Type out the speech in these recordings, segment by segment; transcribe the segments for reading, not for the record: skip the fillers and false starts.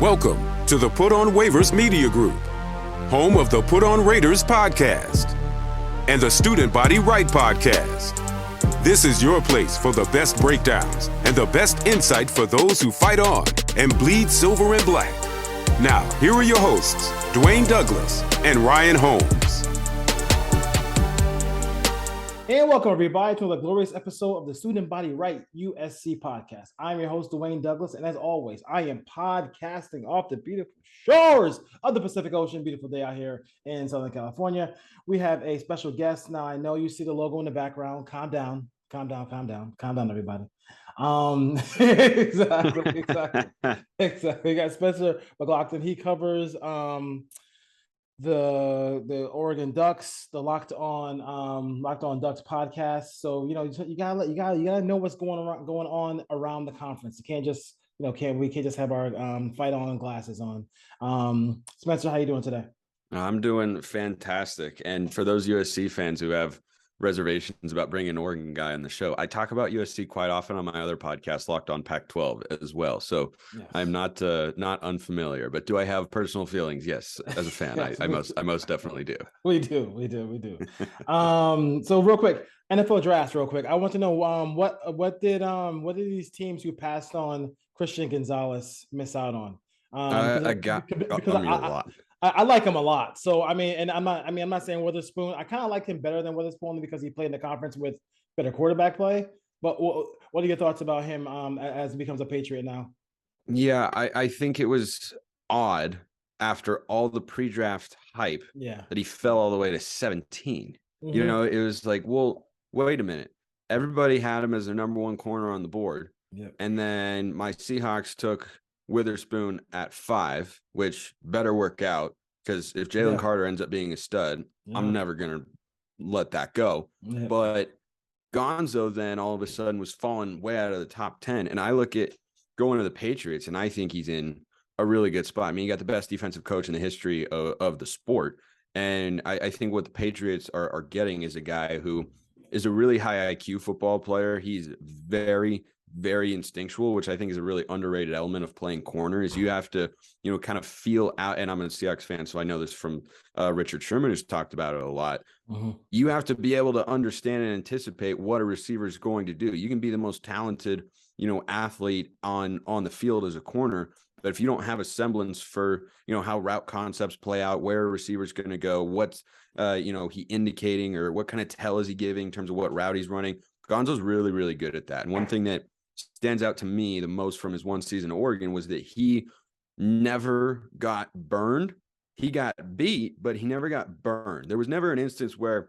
Welcome to the Put on Waivers Media Group, home of the Put on Raiders podcast and the Student Body Right podcast. This is your place for the best breakdowns and the best insight for those who fight on and bleed silver and black. Now, here are your hosts, Dwayne Douglas and Ryan Holmes. And welcome, everybody, to the glorious episode of the Student Body Right USC podcast. I'm your host, Dwayne Douglas, and as always, I am podcasting off the beautiful shores of the Pacific Ocean. Beautiful day out here in Southern California. We have a special guest. Now, I know you see the logo in the background. Calm down, everybody. Exactly. We got Spencer McLaughlin. He covers the Oregon Ducks, the Locked On Ducks podcast. So you gotta know what's going on around the conference. You can't just we can't just have our fight on glasses on. Spencer, how you doing today? I'm doing fantastic. And for those USC fans who have reservations about bringing an Oregon guy on the show, I talk about USC quite often on my other podcast, Locked On Pac-12, as well. So yes. I'm not unfamiliar, but do I have personal feelings? Yes, as a fan, yes, I most definitely do. We do. So real quick, NFL draft, real quick. I want to know what did these teams who passed on Christian Gonzalez miss out on? I like him a lot. So I'm not saying Witherspoon. I kind of like him better than Witherspoon only because he played in the conference with better quarterback play. But what are your thoughts about him as he becomes a Patriot now? Yeah, I think it was odd after all the pre-draft hype that he fell all the way to 17. Mm-hmm. It was like, well, wait a minute. Everybody had him as their number one corner on the board. Yep. And then my Seahawks took Witherspoon at 5, which better work out, because if Jalen Carter ends up being a stud, I'm never going to let that go. Yeah. But Gonzo then all of a sudden was falling way out of the top 10. And I look at going to the Patriots, and I think he's in a really good spot. I mean, you got the best defensive coach in the history of the sport. And I think what the Patriots are getting is a guy who is a really high IQ football player. He's very, very instinctual, which I think is a really underrated element of playing corner. Is you have to, kind of feel out. And I'm a Seahawks fan, so I know this from Richard Sherman, who's talked about it a lot. Mm-hmm. You have to be able to understand and anticipate what a receiver is going to do. You can be the most talented, athlete on the field as a corner, but if you don't have a semblance for, how route concepts play out, where a receiver is going to go, what's, he indicating, or what kind of tell is he giving in terms of what route he's running, Gonzo's really, really good at that. And one thing that stands out to me the most from his one season at Oregon was that he never got burned. He got beat, but he never got burned. There was never an instance where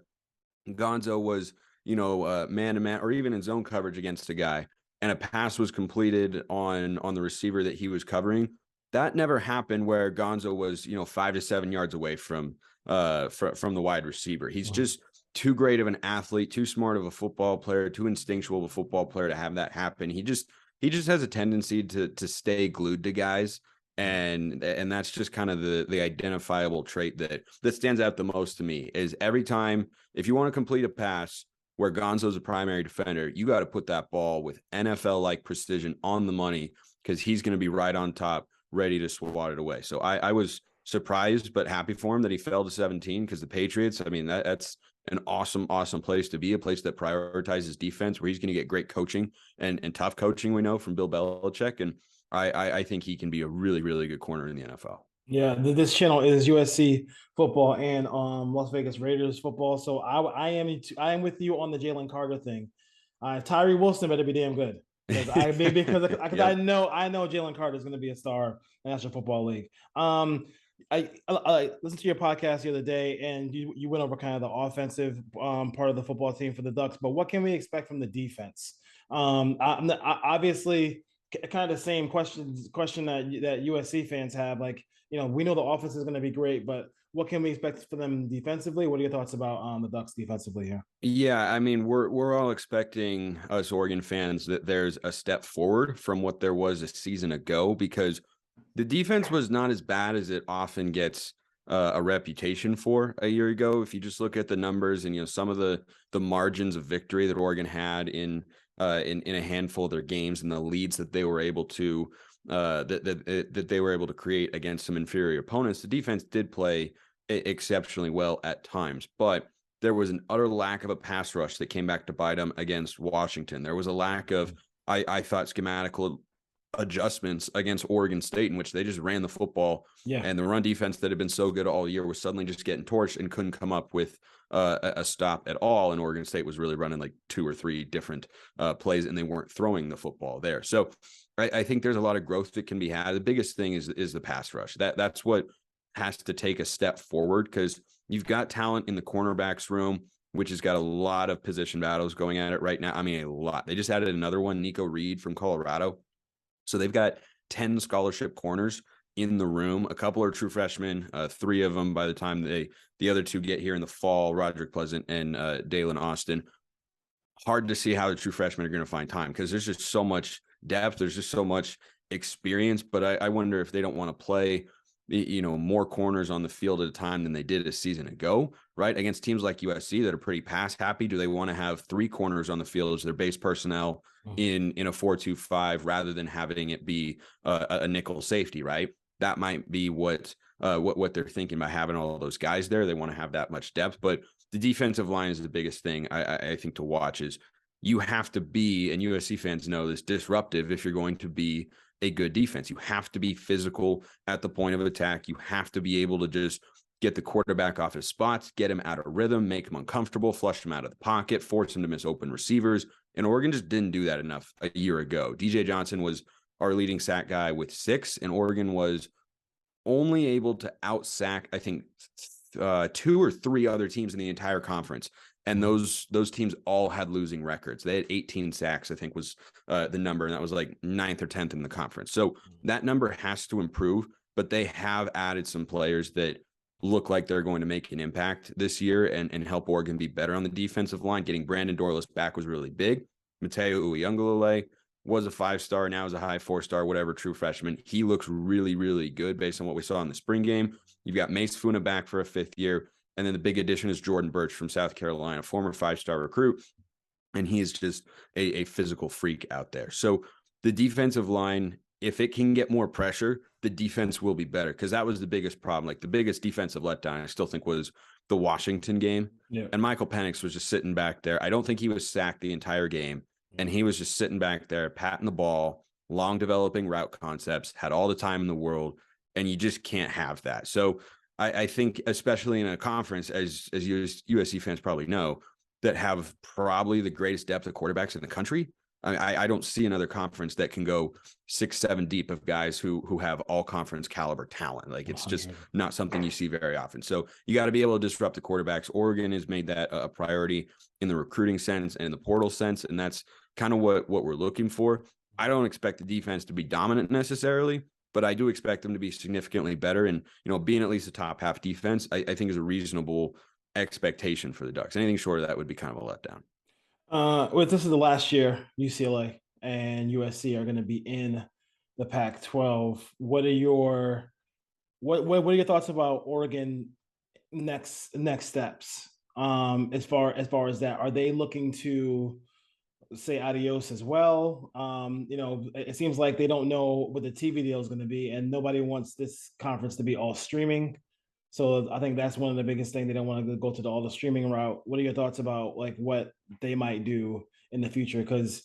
Gonzo was, man to man or even in zone coverage against a guy and a pass was completed on the receiver that he was covering. That never happened where Gonzo was, 5 to 7 yards away from the wide receiver. He's just too great of an athlete, too smart of a football player, too instinctual of a football player to have that happen. He just has a tendency to stay glued to guys. And that's just kind of the identifiable trait that stands out the most to me is every time, if you want to complete a pass where Gonzo's a primary defender, you got to put that ball with NFL-like precision on the money, because he's going to be right on top, ready to swat it away. So I was surprised but happy for him that he fell to 17, because the Patriots, that's an awesome place to be, a place that prioritizes defense, where he's going to get great coaching and tough coaching, we know, from Bill Belichick. And I think he can be a really, really good corner in the NFL. Yeah, this channel is USC football and Las Vegas Raiders football. So I am with you on the Jalen Carter thing. Tyree Wilson better be damn good, because I know Jalen Carter is going to be a star in the National Football League. I listened to your podcast the other day, and you went over kind of the offensive part of the football team for the Ducks. But what can we expect from the defense? Obviously, kind of the same question that USC fans have. Like, we know the offense is going to be great, but what can we expect from them defensively? What are your thoughts about the Ducks defensively here? Yeah, we're all expecting, us Oregon fans, that there's a step forward from what there was a season ago, because the defense was not as bad as it often gets a reputation for a year ago. If you just look at the numbers and some of the margins of victory that Oregon had in in a handful of their games, and the leads that they were able to that they were able to create against some inferior opponents. The defense did play exceptionally well at times, but there was an utter lack of a pass rush that came back to bite them against Washington. There was a lack of, I thought, schematical adjustments against Oregon State, in which they just ran the football, and the run defense that had been so good all year was suddenly just getting torched and couldn't come up with a stop at all. And Oregon State was really running like 2 or 3 different plays, and they weren't throwing the football there. So I think there's a lot of growth that can be had. The biggest thing is the pass rush. That's what has to take a step forward, because you've got talent in the cornerbacks room, which has got a lot of position battles going at it right now. I mean, a lot. They just added another one, Nico Reed from Colorado. So they've got 10 scholarship corners in the room. A couple are true freshmen, 3 of them by the time the other 2 get here in the fall, Roderick Pleasant and Dalen Austin. Hard to see how the true freshmen are going to find time, because there's just so much depth. There's just so much experience. But I wonder if they don't want to play, more corners on the field at a time than they did a season ago, right? Against teams like USC that are pretty pass happy. Do they want to have 3 corners on the field as their base personnel in a 4-2-5 rather than having it be a nickel safety, right? That might be what they're thinking by having all of those guys there. They want to have that much depth, but the defensive line is the biggest thing I think to watch. Is you have to be, and USC fans know this, disruptive if you're going to be a good defense. You have to be physical at the point of attack. You have to be able to just get the quarterback off his spots, get him out of rhythm, make him uncomfortable, flush him out of the pocket, force him to miss open receivers. And Oregon just didn't do that enough a year ago. DJ Johnson was our leading sack guy with 6, and Oregon was only able to out-sack, I think, 2 or 3 other teams in the entire conference. And those teams all had losing records. They had 18 sacks, I think was the number, and that was like 9th or 10th in the conference. So that number has to improve, but they have added some players that look like they're going to make an impact this year and help Oregon be better on the defensive line. Getting Brandon Dorlus back was really big. Mateo Uyunglele was a 5-star, now is a high 4-star, whatever, true freshman. He looks really, really good based on what we saw in the spring game. You've got Mace Funa back for a 5th year. And then the big addition is Jordan Birch from South Carolina, former 5-star recruit. And he is just a physical freak out there. So the defensive line, if it can get more pressure, the defense will be better, because that was the biggest problem. Like the biggest defensive letdown, I still think, was the Washington game. Yeah. And Michael Penix was just sitting back there. I don't think he was sacked the entire game. And he was just sitting back there, patting the ball, long developing route concepts, had all the time in the world. And you just can't have that. So I think, especially in a conference, as USC fans probably know, that have probably the greatest depth of quarterbacks in the country. I don't see another conference that can go 6-7 deep of guys who have all conference caliber talent. Like, it's just not something you see very often. So you got to be able to disrupt the quarterbacks. Oregon has made that a priority in the recruiting sense and in the portal sense. And that's kind of what we're looking for. I don't expect the defense to be dominant necessarily, but I do expect them to be significantly better. And, being at least a top half defense, I think is a reasonable expectation for the Ducks. Anything short of that would be kind of a letdown. Well, this is the last year UCLA and USC are going to be in the Pac-12. What are your thoughts about Oregon next steps? As far as that, are they looking to say adios as well? It seems like they don't know what the TV deal is going to be, and nobody wants this conference to be all streaming. So I think that's one of the biggest things. They don't want to go to all the streaming route. What are your thoughts about like what they might do in the future? Because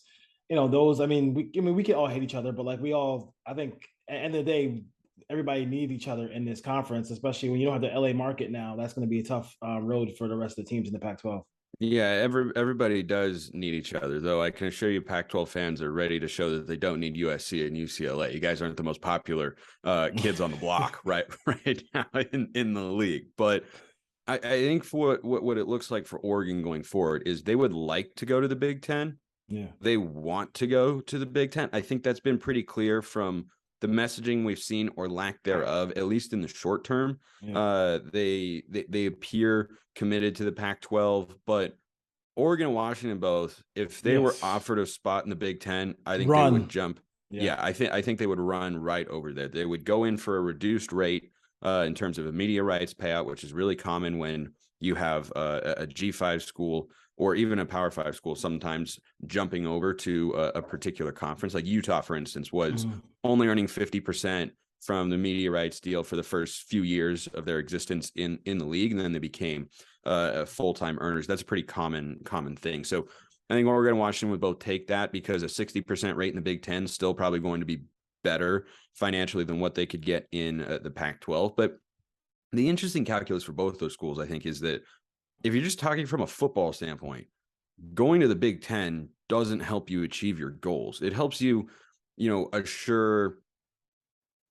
those, we can all hate each other, but like I think at the end of the day, everybody needs each other in this conference, especially when you don't have the LA market now. That's going to be a tough road for the rest of the teams in the Pac-12. Yeah, everybody does need each other, though. I can assure you Pac-12 fans are ready to show that they don't need USC and UCLA. You guys aren't the most popular kids on the block right now in the league. But I think for what it looks like for Oregon going forward is they would like to go to the Big Ten. Yeah, they want to go to the Big Ten. I think that's been pretty clear from the messaging we've seen, or lack thereof, at least in the short term. Yeah. They appear committed to the Pac-12, but Oregon and Washington both, if they were offered a spot in the Big Ten, I think they would jump. Yeah, I think they would run right over there. They would go in for a reduced rate in terms of a media rights payout, which is really common when you have a G5 school or even a Power 5 school sometimes jumping over to a particular conference. Like Utah, for instance, was only earning 50% from the media rights deal for the first few years of their existence in the league, and then they became full-time earners. That's a pretty common thing. So I think Oregon and Washington would both take that, because a 60% rate in the Big Ten is still probably going to be better financially than what they could get in the Pac-12. But the interesting calculus for both those schools, I think, is that if you're just talking from a football standpoint, going to the Big Ten doesn't help you achieve your goals. It helps you, assure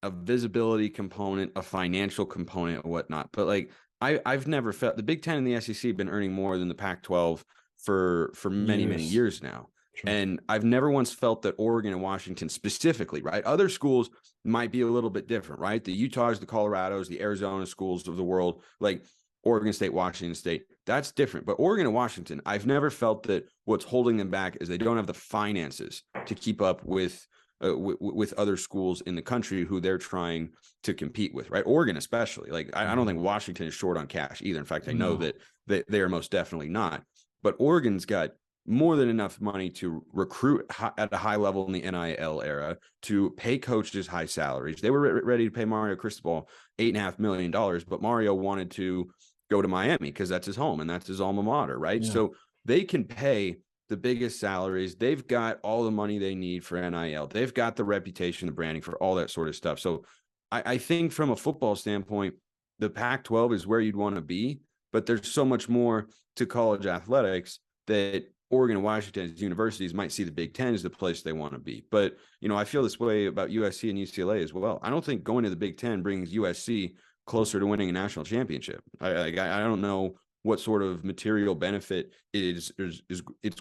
a visibility component, a financial component, or whatnot. But like, I've never felt the Big Ten and the SEC have been earning more than the Pac-12 for many years now. Sure. And I've never once felt that Oregon and Washington specifically, right? Other schools might be a little bit different, right? The Utahs, the Colorados, the Arizona schools of the world, like Oregon State, Washington State, that's different. But Oregon and Washington, I've never felt that what's holding them back is they don't have the finances to keep up with other schools in the country who they're trying to compete with, right? Oregon especially. Like, I don't think Washington is short on cash either. In fact, I know that they are most definitely not. But Oregon's got more than enough money to recruit at a high level in the NIL era, to pay coaches high salaries. They were ready to pay Mario Cristobal $8.5 million, but Mario wanted to go to Miami because that's his home and that's his alma mater, right? Yeah. So they can pay the biggest salaries. They've got all the money they need for NIL. They've got the reputation, the branding, for all that sort of stuff. So I think from a football standpoint, the Pac-12 is where you'd want to be, but there's so much more to college athletics that Oregon and Washington as universities might see the Big Ten as the place they want to be. But, I feel this way about USC and UCLA as well. I don't think going to the Big Ten brings USC closer to winning a national championship. I don't know what sort of material benefit it's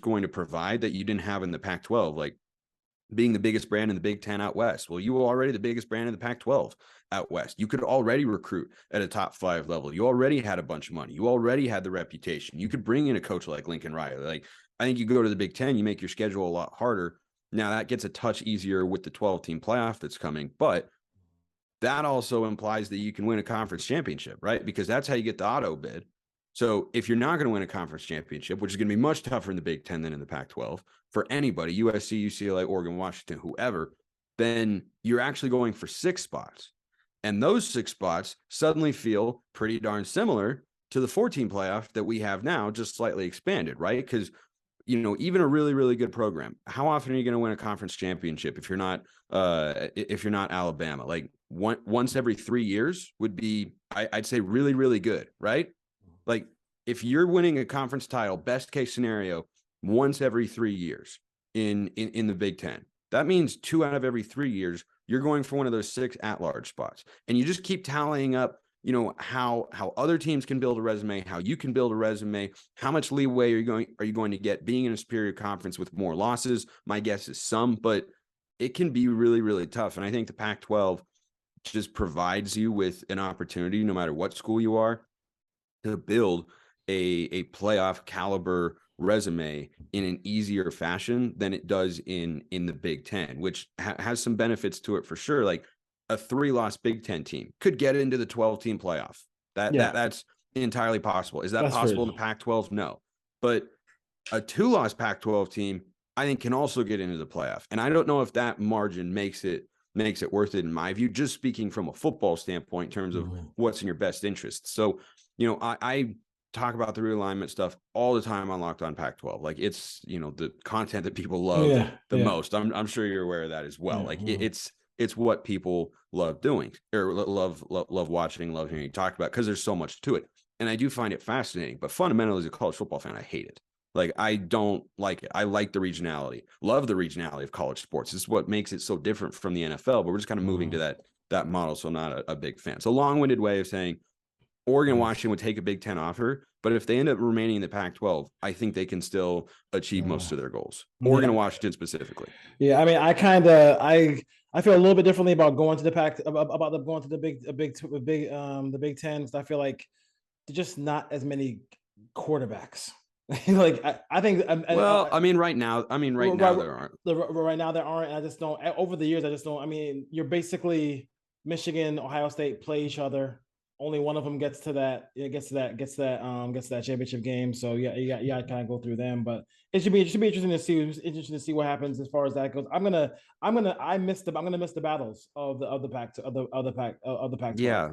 going to provide that you didn't have in the Pac-12, like being the biggest brand in the Big Ten out West. Well, you were already the biggest brand in the Pac-12 out West. You could already recruit at a top 5 level. You already had a bunch of money. You already had the reputation. You could bring in a coach like Lincoln Riley. Like, I think you go to the Big Ten, you make your schedule a lot harder. Now that gets a touch easier with the 12-team playoff that's coming, but that also implies that you can win a conference championship, right? Because that's how you get the auto bid. So if you're not going to win a conference championship, which is going to be much tougher in the Big Ten than in the Pac-12 for anybody, USC, UCLA, Oregon, Washington, whoever, then you're actually going for 6 spots. And those 6 spots suddenly feel pretty darn similar to the 14 playoff that we have now, just slightly expanded, right? Because even a really, really good program, how often are you going to win a conference championship if you're not Alabama? Like once every 3 years would be, I'd say, really, really good, right? Like if you're winning a conference title, best case scenario, once every 3 years in the Big Ten, that means 2 out of every 3 years you're going for one of those 6 at-large spots, and you just keep tallying up. How other teams can build a resume, how you can build a resume, how much leeway are you going to get being in a superior conference with more losses? My guess is some, but it can be really, really tough. And I think the Pac-12 just provides you with an opportunity, no matter what school you are, to build a playoff caliber resume in an easier fashion than it does in the Big Ten, which has some benefits to it for sure. Like, a 3-loss Big Ten team could get into the 12-team playoff. That's entirely possible. Is that possible in the Pac-12? No. But a 2-loss Pac-12 team, I think, can also get into the playoff. And I don't know if that margin makes it worth it, in my view, just speaking from a football standpoint in terms of what's in your best interest. So, I talk about the realignment stuff all the time on Locked On Pac-12. Like, it's, the content that people love the most. I'm sure you're aware of that as well. It's what people love doing, or love watching, love hearing you talk about, because there's so much to it. And I do find it fascinating, but fundamentally, as a college football fan, I hate it. Like, I don't like it. I like the regionality, love the regionality of college sports. This is what makes it so different from the NFL, but we're just kind of moving to that model. So I'm not a big fan. So long-winded way of saying Oregon and Washington would take a Big Ten offer, but if they end up remaining in the Pac-12, I think they can still achieve most of their goals. Oregon and Washington specifically. Yeah, I mean, I feel a little bit differently about going to the going to the Big Ten. I feel like there's just not as many quarterbacks. Like, I think. Right now there aren't. Right now there aren't. I just don't. Over the years, I just don't. I mean, you're basically Michigan, Ohio State play each other. only one of them gets to that championship game. So you got kind of go through them, but it should be interesting to see. It's interesting to see what happens as far as that goes. I'm gonna miss the battles of the Pac-12. Yeah,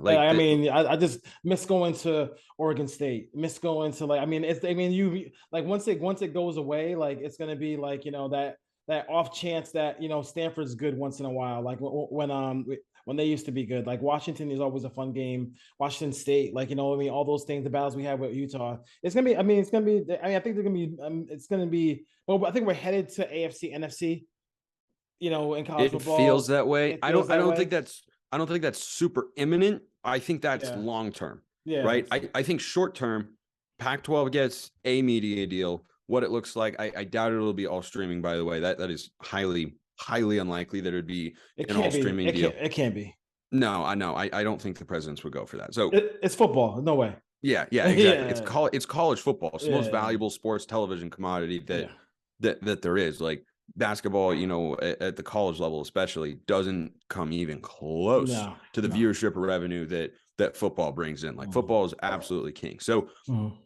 I just miss going to Oregon State, miss going to you once it goes away, like it's gonna be like, that off chance that Stanford's good once in a while, like when they used to be good. Like Washington is always a fun game. Washington State, all those things, the battles we have with Utah. It's gonna be. I think they're gonna be. It's gonna be. Well, I think we're headed to AFC, NFC. In college football, it feels that way. I don't think that's super imminent. I think that's long term. Yeah. Right. I think short term, Pac-12 gets a media deal. What it looks like, I doubt it'll be all streaming. By the way, that is highly unlikely that it'd be an all streaming deal. It can't be. No, I know. I don't think the presidents would go for that. So it's football. No way. Yeah, exactly. It's college football. It's the most valuable sports television commodity that there is. Like basketball, at the college level especially, doesn't come even close to the viewership or revenue that football brings in. Like football is absolutely king. So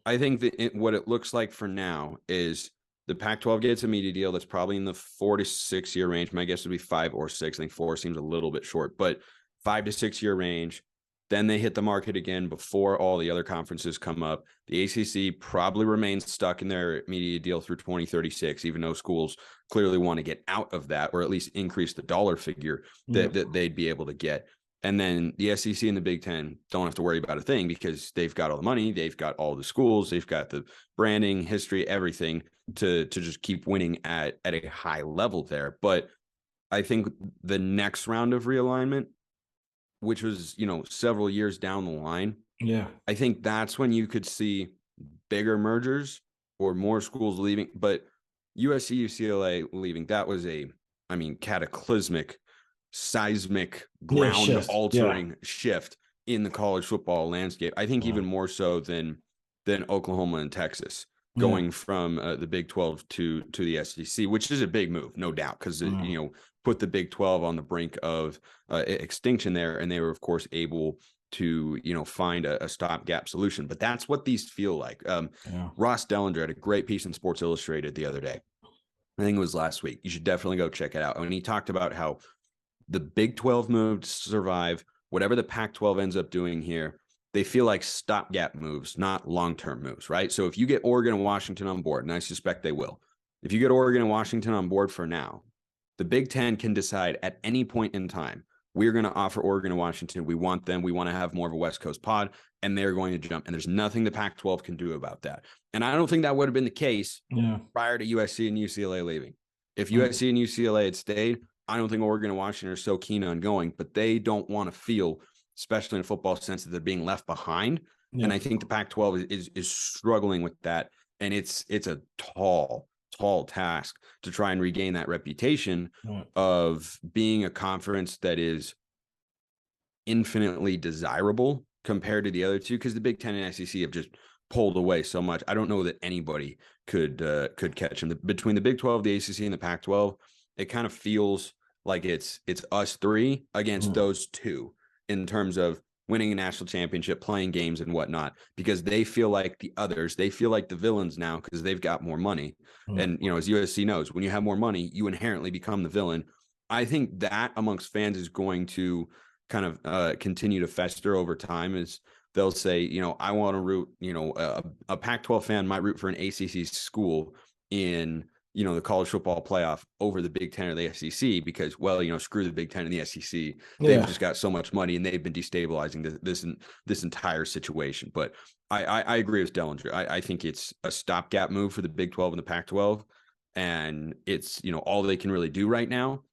I think that what it looks like for now is the Pac-12 gets a media deal that's probably in the 4 to 6 year range. My guess would be 5 or 6. I think 4 seems a little bit short, but 5 to 6 year range. Then they hit the market again before all the other conferences come up. The ACC probably remains stuck in their media deal through 2036, even though schools clearly want to get out of that, or at least increase the dollar figure that they'd be able to get. And then the SEC and the Big Ten don't have to worry about a thing because they've got all the money, they've got all the schools, they've got the branding, history, everything to just keep winning at a high level there. But I think the next round of realignment, which was, several years down the line, I think that's when you could see bigger mergers or more schools leaving. But USC, UCLA leaving, that was cataclysmic, seismic, ground-altering shift in the college football landscape. I think even more so than Oklahoma and Texas going from the Big 12 to the SEC, which is a big move, no doubt, because put the Big 12 on the brink of extinction there, and they were of course able to find a stopgap solution. But that's what these feel like. Ross Dellinger had a great piece in Sports Illustrated the other day. I think it was last week. You should definitely go check it out. And he talked about how the Big 12 moved to survive whatever the Pac-12 ends up doing here. They feel like stopgap moves, not long-term moves, right? So if you get Oregon and Washington on board, and I suspect they will, if you get Oregon and Washington on board for now, the Big Ten can decide at any point in time, we're going to offer Oregon and Washington. We want them. We want to have more of a West Coast pod, and they're going to jump. And there's nothing the Pac-12 can do about that. And I don't think that would have been the case prior to USC and UCLA leaving. If USC and UCLA had stayed, I don't think Oregon and Washington are so keen on going, but they don't want to feel, especially in a football sense, that they're being left behind. And I think the Pac-12 is struggling with that. And it's a tall task to try and regain that reputation of being a conference that is infinitely desirable compared to the other two, because the Big Ten and SEC have just pulled away so much. I don't know that anybody could catch them. Between the Big 12, the ACC, and the Pac-12, it kind of feels like it's us three against those two in terms of winning a national championship, playing games and whatnot, because they feel like the others, they feel like the villains now because they've got more money. And, as USC knows, when you have more money, you inherently become the villain. I think that amongst fans is going to kind of continue to fester over time, as they'll say, I want to root, a Pac-12 fan might root for an ACC school in, the college football playoff over the Big Ten or the SEC because, well, screw the Big Ten and the SEC. They've just got so much money and they've been destabilizing this entire situation. But I agree with Dellinger. I think it's a stopgap move for the Big 12 and the Pac-12. And it's, all they can really do right now.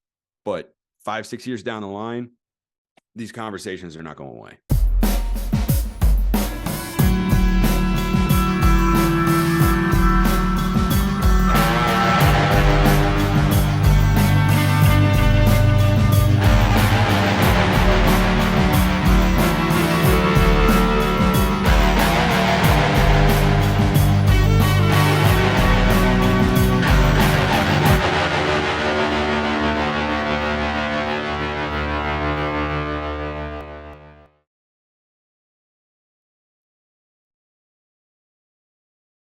But 5-6 years down the line, these conversations are not going away.